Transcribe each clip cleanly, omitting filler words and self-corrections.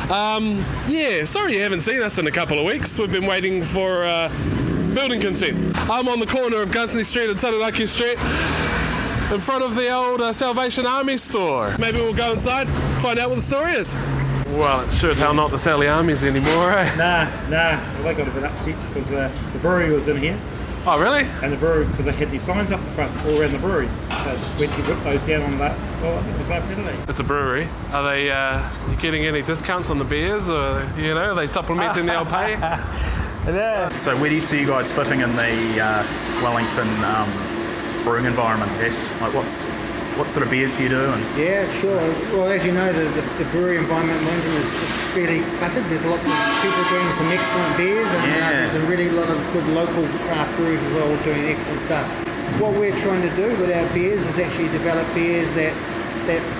Yeah, sorry you haven't seen us in a couple of weeks. We've been waiting for building consent. I'm on the corner of Gunsney Street and Taranaki Street in front of the old Salvation Army store. Maybe we'll go inside, find out what the story is. Well, it's sure as hell not the Sally Armies anymore, eh? Nah. Well, they got a bit upset because the brewery was in here. Oh, really? And the brewery, because they had these signs up the front all around the brewery. So went to whip those down on that, well, I think it was last Saturday. It's a brewery. Are they you getting any discounts on the beers, or, you know, are they supplementing the old pay? Yeah. So where do you see you guys fitting in the Wellington brewing environment, yes? Like what sort of beers do you do? Yeah, sure. Well, as you know, the brewery environment in Wellington is fairly cluttered. There's lots of people doing some excellent beers, and there's a really lot of good local craft breweries as well doing excellent stuff. What we're trying to do with our beers is actually develop beers that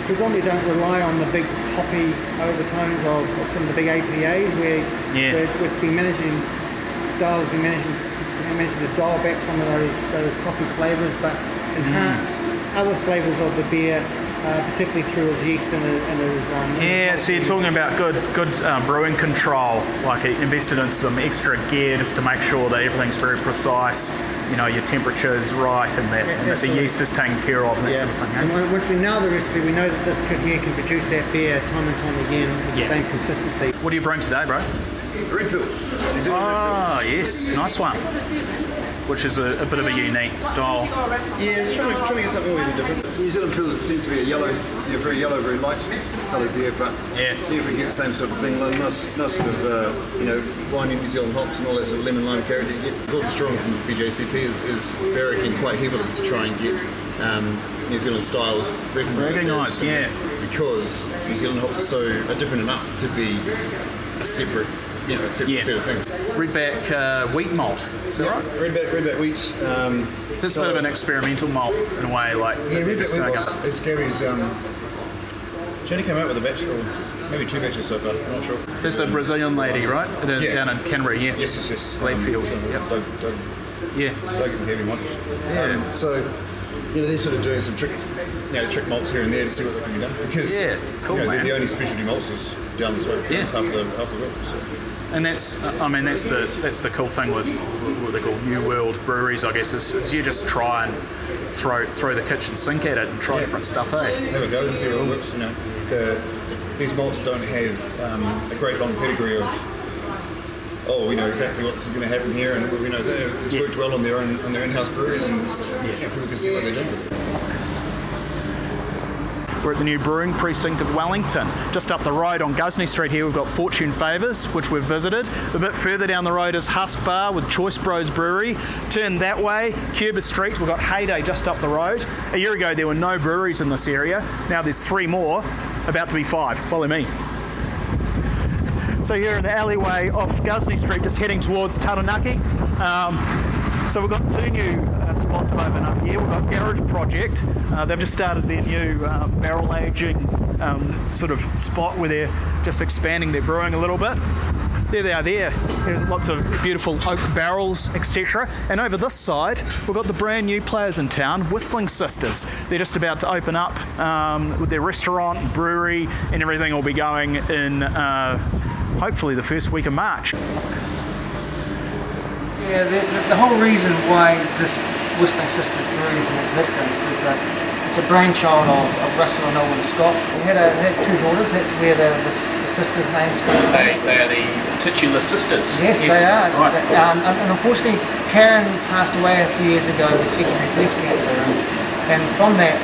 predominantly don't rely on the big hoppy overtones of some of the big APAs, where we've been managing to dial back some of those hoppy flavours, but enhance other flavours of the beer, particularly through his yeast and his so you're talking about good brewing control, like invested in some extra gear just to make sure that everything's very precise, you know, your temperature is right, and that the yeast is taken care of and that sort of thing. And once we know the recipe, we know that this gear can produce that beer time and time again with the same consistency. What do you bring today, bro? Red Pills. Oh, yes, nice one. Which is a bit of a unique style. Yeah, it's trying to get something a little bit different. New Zealand Pills seems to be a very yellow, very light coloured beer, but see if we get the same sort of thing. Like nice sort of wine in New Zealand hops and all that sort of lemon lime character you get. Gordon Strong from BJCP is barracking quite heavily to try and get New Zealand styles recognised. Because New Zealand hops are different enough to be a separate set of things. Redback wheat malt, is that right? Redback wheat. So it's a bit of an experimental malt in a way, like Redback wheat. It's Gary's. Jenny came out with a batch, or maybe 2 batches so far. I'm not sure. There's a Brazilian lady, right? Down in Canterbury, Yes. Gladfield. Doug and Gary Michaels. So, they're sort of doing some trick malts here and there to see what they can be done. Because they're the only specialty maltsters down this way. It's half the world. So. And that's the cool thing with what they call New World breweries, I guess, is you just try and throw the kitchen sink at it and try different stuff, eh? Have a go and see how it works. These malts don't have a great long pedigree of we know exactly what's going to happen here, and we know it's worked well on their in-house breweries, and so, people can see what they're doing with it. We're at the new brewing precinct of Wellington. Just up the road on Gunsney Street here, we've got Fortune Favours, which we've visited. A bit further down the road is Husk Bar with Choice Bros Brewery. Turn that way, Cuba Street, we've got Heyday just up the road. A year ago, there were no breweries in this area. Now there's 3 more, about to be 5. Follow me. So here in the alleyway off Gunsney Street, just heading towards Taranaki. So we've got 2 new spots have opened up here. We've got Garage Project. They've just started their new barrel aging sort of spot where they're just expanding their brewing a little bit. There they are there. There's lots of beautiful oak barrels, etc. And over this side, we've got the brand new players in town, Whistling Sisters. They're just about to open up with their restaurant, brewery, and everything will be going in hopefully the first week of March. Yeah, the whole reason why this Whistling Sisters brewery is in existence is it's a brainchild of Russell and Owen Scott. They had 2 daughters. That's where the sisters' names come from. They are the titular sisters. Yes, they are. Right. And unfortunately, Karen passed away a few years ago with secondary breast cancer, and from that,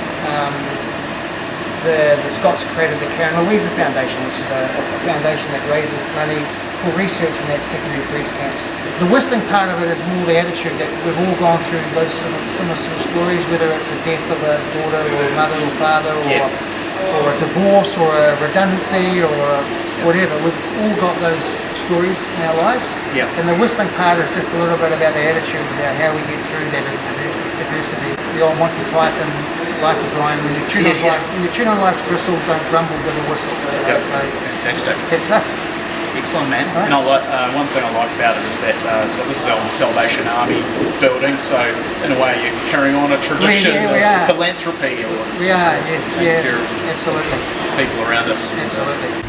the Scots created the Karen Louisa Foundation, which is a foundation that raises money for research in that secondary breast cancer. The whistling part of it is more the attitude that we've all gone through those similar sort of stories, whether it's a death of a daughter or a mother or father or a divorce or a redundancy or whatever. We've all got those stories in our lives. Yeah. And the whistling part is just a little bit about the attitude, about how we get through that adversity. The old Monty Python, Life of Brian, when you tune on life's bristles, don't grumble with a whistle. Yep. So fantastic. It's us. Excellent, man. Right. And one thing I like about it is that so this is our Salvation Army building, so in a way you're carrying on a tradition of philanthropy. We are, yes, absolutely. People around us. Absolutely.